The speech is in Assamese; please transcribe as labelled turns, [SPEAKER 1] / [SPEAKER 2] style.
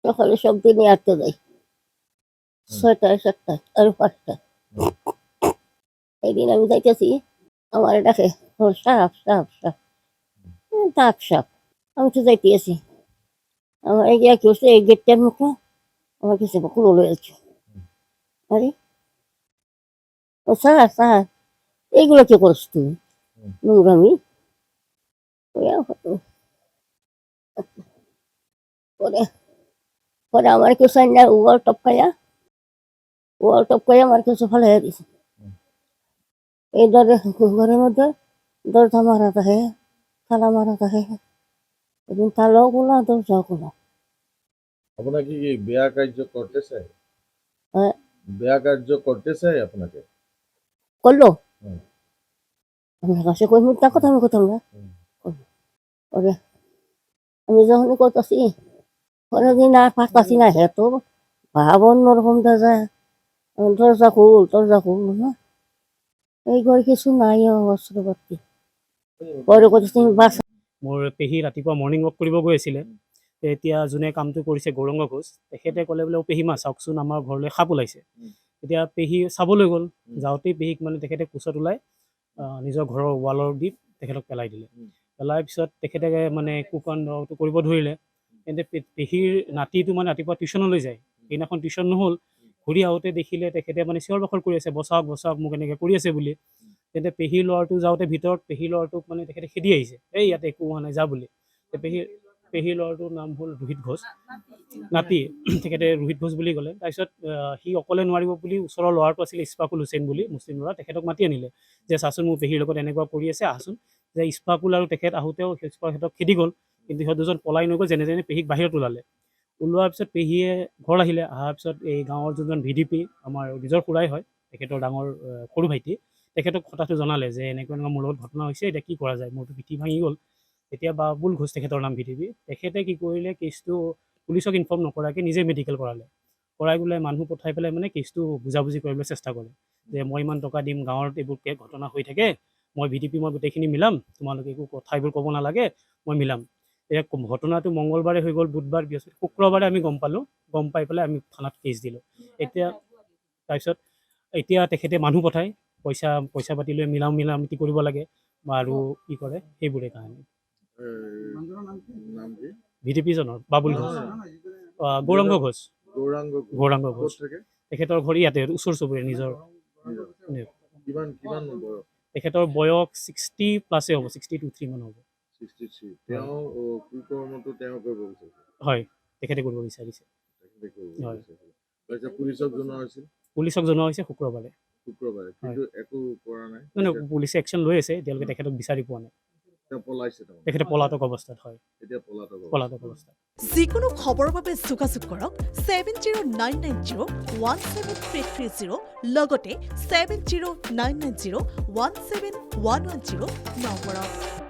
[SPEAKER 1] সকালে সব দিনই আটতে যাই 6টায় 7টায় আর 5টায়। একদিন আমি যাইতেছি আমার ডাকে সাপ সাপ সাপ ডাক সাপ। আমি তো যাইতেছি আমার গিয়া কি হচ্ছে এই গেটটার মুখে আমার কিছু কুলো রয়েছে। আরে ও স্যার স্যার এইগুলো কি করছ তুই নোংরামি পরে পরে আমার কিছু না ওয়াল টপকাইয়া আমার কিছু ফেলে দিছে এই ঘরের মধ্যে দরজা মারা থাকে তালা মারা থাকে এবং তালাও খোলা দরজাও খোলা।
[SPEAKER 2] আপনাকে কি বেয়া কার্য করতে চাই?
[SPEAKER 1] হ্যাঁ
[SPEAKER 2] বেয়া কার্য করতে চাই আপনাকে?
[SPEAKER 1] করলো
[SPEAKER 2] হুম।
[SPEAKER 1] আমার কাছে কই মিথ্যা কথা আমি কোথাও না। ওরে আমি যখন করতেছি পরের দিন আর পারতাছি না হে তো ভাব অন্যরকম যায় দরজা খুল না এই ঘরে কিছু নাই অস্ত্রপাতি পরে করতেছি বাসা।
[SPEAKER 3] মোৰ পেহী ৰাতিপুৱা মৰ্ণিং ৱাক কৰিব গৈ আছিলে এতিয়া যোনে কামটো কৰিছে গৌৰংগ ঘোষ তেখেতে ক'লে বোলে পেহী মা চাওকচোন আমাৰ ঘৰলৈ সাপ ওলাইছে। এতিয়া পেহী চাবলৈ গ'ল যাওঁতেই পেহীক মানে তেখেতে কোচত ওলাই নিজৰ ঘৰৰ ৱালৰ দি তেখেতক পেলাই দিলে। পেলাৰ পিছত তেখেতে মানে কুকাণ্ডটো কৰিব ধৰিলে কিন্তু পেহীৰ নাতিটো মানে ৰাতিপুৱা টিউশ্যনলৈ যায় সেইদিনাখন টিউশ্যন নহ'ল ঘূৰি আহোঁতে দেখিলে তেখেতে মানে চিঞৰ বাখৰ কৰি আছে বচাওক বচাওক মোক এনেকৈ কৰি আছে বুলি। তেন্তে পেহীৰ ল'ৰাটো যাওঁতে ভিতৰত পেহীৰ ল'ৰাটোক মানে তেখেতে খেদি আহিছে এই ইয়াতে একো হোৱা নাই যা বুলি। পেহীৰ ল'ৰাটোৰ নাম হ'ল ৰোহিত ঘোষ নাতি তেখেতে ৰোহিত ঘোষ বুলি ক'লে। তাৰপিছত সি অকলে নোৱাৰিব বুলি ওচৰৰ ল'ৰাটো আছিলে ইস্পাকুল হুছেইন বুলি মুছলিম ল'ৰা তেখেতক মাতি আনিলে যে চাচোন মোৰ পেহীৰ লগত এনেকুৱা কৰি আছে আহচোন। যে ইস্পাকুল আৰু তেখেত আহোঁতেও সিহঁতক খেদি গ'ল কিন্তু সিহঁত দুজন পলাই নগ'ল যেনে যেনে পেহীক বাহিৰত ওলালে। ওলোৱাৰ পিছত পেহীয়ে ঘৰ আহিলে অহাৰ পিছত এই গাঁৱৰ যোনজন VDP আমাৰ নিজৰ খুৰাই হয় তেখেতৰ ডাঙৰ সৰু ভাইটি তেখেতক কথাটো জনালে যে এনেকুৱা এনেকুৱা মোৰ লগত ঘটনা হৈছে এতিয়া কি কৰা যায় মোৰতো পিঠি ভাঙি গ'ল। তেতিয়া বাবুল ঘোষ তেখেতৰ নাম VDP তেখেতে কি কৰিলে কেছটো পুলিচক ইনফৰ্ম নকৰাকৈ নিজে মেডিকেল কৰাই পেলাই মানুহ পঠাই পেলাই মানে কেছটো বুজাবুজি কৰিবলৈ চেষ্টা কৰে যে মই ইমান টকা দিম গাঁৱত এইবোৰ ঘটনা হৈ থাকে মই VDP মই গোটেইখিনি মিলাম তোমালোকে একো কথা এইবোৰ ক'ব নালাগে মই মিলাম। এতিয়া ঘটনাটো মংগলবাৰে হৈ গ'ল বুধবাৰ বৃহস্পতি শুক্ৰবাৰে আমি গম পাই পেলাই আমি থানাত কেছ দিলোঁ। তাৰপিছত এতিয়া তেখেতে মানুহ পঠায় পইচা পাতি লৈ মিলামিতি কৰিব লাগে আৰু কি কৰে সেইবোৰে কাহিনী। VDPজনৰ বাবুল ঘোষ গৌৰাংগ ঘোষ তেখেতৰ ঘৰ ইয়াতে ওচৰ চুবুৰীয়া নিজৰ। তেখেতৰ বয়স 60+ হ'ব 62-63 মান হ'ব। হয় তেখেতে কৰিব বিচাৰিছে। পুলিচক জনোৱা হৈছে শুক্ৰবাৰে মানে পুলিচে একশ্যন লৈ আছে এতিয়ালৈকে তেখেতক বিচাৰি পোৱা নাই। তেখেতে পলাতক অৱস্থাত হয় পলাতক অৱস্থাত।
[SPEAKER 4] যিকোনো খবৰৰ বাবে যোগাযোগ কৰক 7099017330 লগতে 7099017110 নম্বৰত।